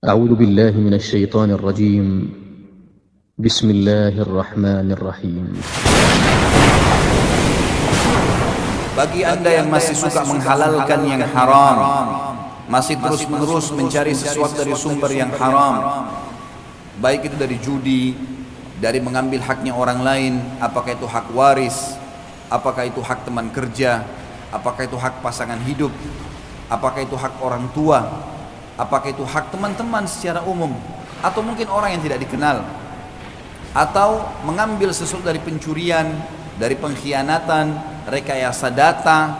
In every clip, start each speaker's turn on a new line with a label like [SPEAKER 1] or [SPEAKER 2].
[SPEAKER 1] أعوذ بالله من الشيطان الرجيم. بسم الله الرحمن الرحيم.
[SPEAKER 2] Bagi anda yang masih suka menghalalkan yang haram, masih terus-menerus mencari sesuatu dari sumber yang haram, baik itu dari judi, dari mengambil haknya orang lain, apakah itu hak waris, apakah itu hak teman kerja, apakah itu hak pasangan hidup, apakah itu hak orang tua, apakah itu hak teman-teman secara umum, atau mungkin orang yang tidak dikenal, atau mengambil sesuatu dari pencurian, dari pengkhianatan, rekayasa data,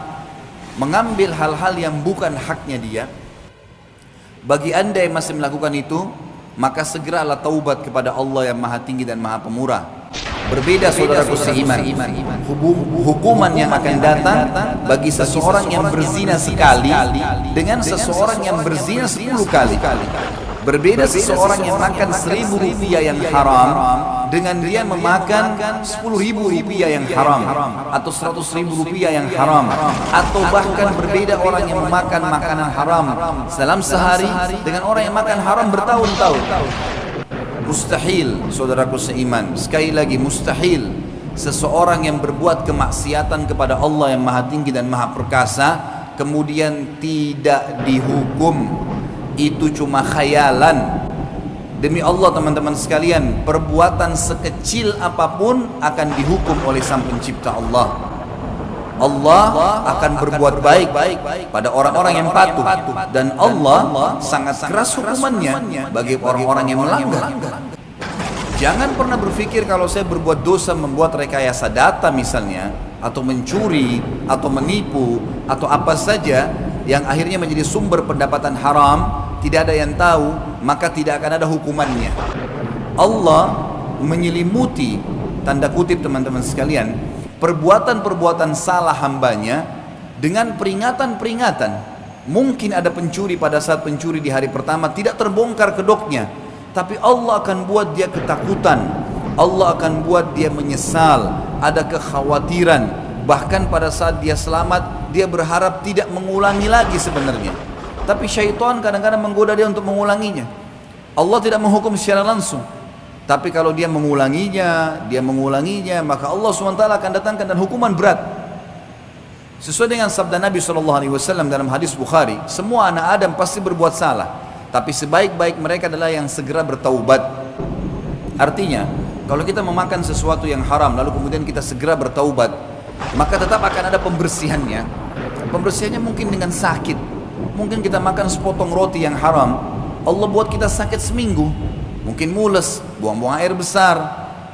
[SPEAKER 2] mengambil hal-hal yang bukan haknya dia. Bagi anda yang masih melakukan itu, maka segeralah taubat kepada Allah yang maha tinggi dan maha pemurah. Berbeda saudaraku seiman, hukuman yang akan datang bagi seseorang yang berzina sekali dengan seseorang yang berzina 10 kali. Berbeda seseorang yang makan 1.000 rupiah yang haram dengan dia memakan 10.000 rupiah yang haram, atau 100.000 rupiah yang haram, atau bahkan berbeda orang yang memakan makanan haram dalam sehari dengan orang yang makan haram bertahun-tahun. Mustahil saudaraku seiman, sekali lagi mustahil seseorang yang berbuat kemaksiatan kepada Allah yang maha tinggi dan maha perkasa kemudian tidak dihukum. Itu cuma khayalan. Demi Allah teman-teman sekalian, perbuatan sekecil apapun akan dihukum oleh Sang Pencipta Allah. Allah akan berbuat baik pada orang-orang yang patuh, dan Allah sangat keras hukumannya bagi orang-orang yang melanggar. Jangan pernah berpikir kalau saya berbuat dosa, membuat rekayasa data misalnya, atau mencuri, atau menipu, atau apa saja yang akhirnya menjadi sumber pendapatan haram, tidak ada yang tahu, maka tidak akan ada hukumannya. Allah menyelimuti, tanda kutip teman-teman sekalian, perbuatan-perbuatan salah hambanya dengan peringatan-peringatan. Mungkin ada pencuri, pada saat pencuri di hari pertama tidak terbongkar kedoknya, tapi Allah akan buat dia ketakutan, Allah akan buat dia menyesal, ada kekhawatiran, bahkan pada saat dia selamat dia berharap tidak mengulangi lagi sebenarnya. Tapi syaitan kadang-kadang menggoda dia untuk mengulanginya. Allah tidak menghukum secara langsung, tapi kalau dia mengulanginya, maka Allah SWT akan datangkan dan hukuman berat. Sesuai dengan sabda Nabi SAW dalam hadis Bukhari, semua anak Adam pasti berbuat salah, tapi sebaik-baik mereka adalah yang segera bertaubat. Artinya, kalau kita memakan sesuatu yang haram lalu kemudian kita segera bertaubat, maka tetap akan ada pembersihannya. Pembersihannya mungkin dengan sakit. Mungkin kita makan sepotong roti yang haram, Allah buat kita sakit seminggu, mungkin mules, buang-buang air besar,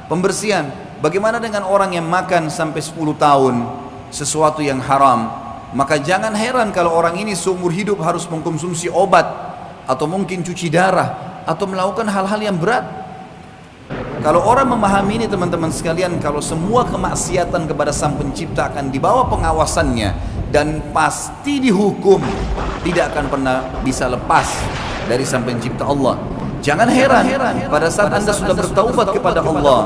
[SPEAKER 2] pembersihan. Bagaimana dengan orang yang makan sampai 10 tahun sesuatu yang haram? Maka jangan heran kalau orang ini seumur hidup harus mengkonsumsi obat, atau mungkin cuci darah, atau melakukan hal-hal yang berat. Kalau orang memahami ini teman-teman sekalian, kalau semua kemaksiatan kepada Sang Pencipta akan dibawa pengawasannya dan pasti dihukum, tidak akan pernah bisa lepas dari Sang Pencipta Allah. Jangan heran pada saat anda sudah bertaubat kepada Allah,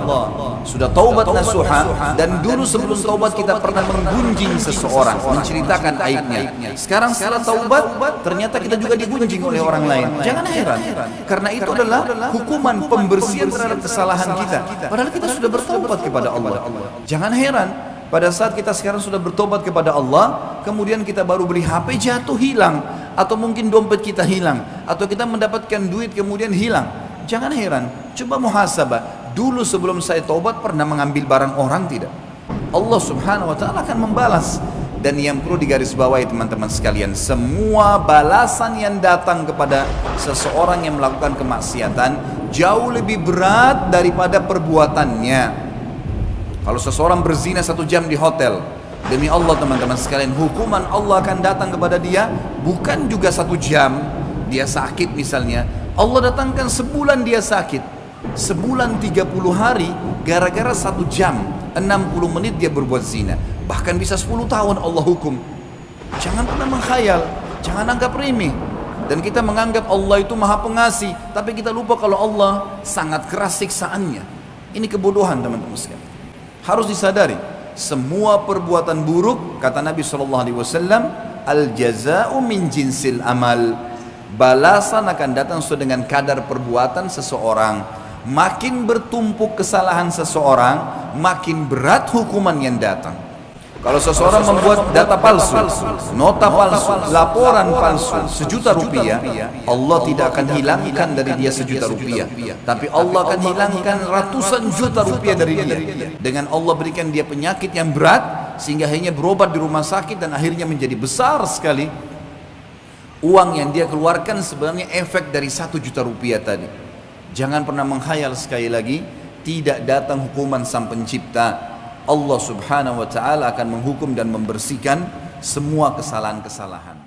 [SPEAKER 2] sudah taubat nasuha, dan dulu sebelum taubat kita pernah menggunjing seseorang, menceritakan aibnya. Sekarang setelah taubat ternyata kita juga digunjing oleh orang lain. Jangan heran, karena itu adalah hukuman pembersihan terhadap kesalahan kita, padahal kita sudah bertaubat kepada Allah. Jangan heran pada saat kita sekarang sudah bertobat kepada Allah, kemudian kita baru beli HP jatuh hilang, atau mungkin dompet kita hilang, atau kita mendapatkan duit kemudian hilang. Jangan heran, coba muhasabah, dulu sebelum saya taubat pernah mengambil barang orang tidak? Allah Subhanahu wa Ta'ala akan membalas. Dan yang perlu digarisbawahi teman-teman sekalian, semua balasan yang datang kepada seseorang yang melakukan kemaksiatan jauh lebih berat daripada perbuatannya. Kalau seseorang berzina 1 jam di hotel, demi Allah teman-teman sekalian, hukuman Allah akan datang kepada dia bukan juga 1 jam. Dia sakit misalnya, Allah datangkan sebulan dia sakit, sebulan 30 hari gara-gara 1 jam 60 menit dia berbuat zina, bahkan bisa 10 tahun Allah hukum. Jangan pernah menghayal, jangan anggap remeh. Dan kita menganggap Allah itu maha pengasih, tapi kita lupa kalau Allah sangat keras siksaannya. Ini kebodohan teman-teman sekalian. Harus disadari, semua perbuatan buruk, kata Nabi SAW, al jaza'u min jinsil amal. Balasan akan datang sesuai dengan kadar perbuatan seseorang. Makin bertumpuk kesalahan seseorang, makin berat hukuman yang datang. Kalau seseorang membuat data palsu, nota palsu, laporan palsu Rp1.000.000, Allah tidak akan hilangkan dari dia Rp1.000.000, tapi Allah akan hilangkan ratusan juta rupiah dari dia. Dengan Allah berikan dia penyakit yang berat, sehingga akhirnya berobat di rumah sakit dan akhirnya menjadi besar sekali. Uang yang dia keluarkan sebenarnya efek dari Rp1.000.000 tadi. Jangan pernah menghayal, sekali lagi, tidak datang hukuman Sang Pencipta. Allah subhanahu wa ta'ala akan menghukum dan membersihkan semua kesalahan-kesalahan.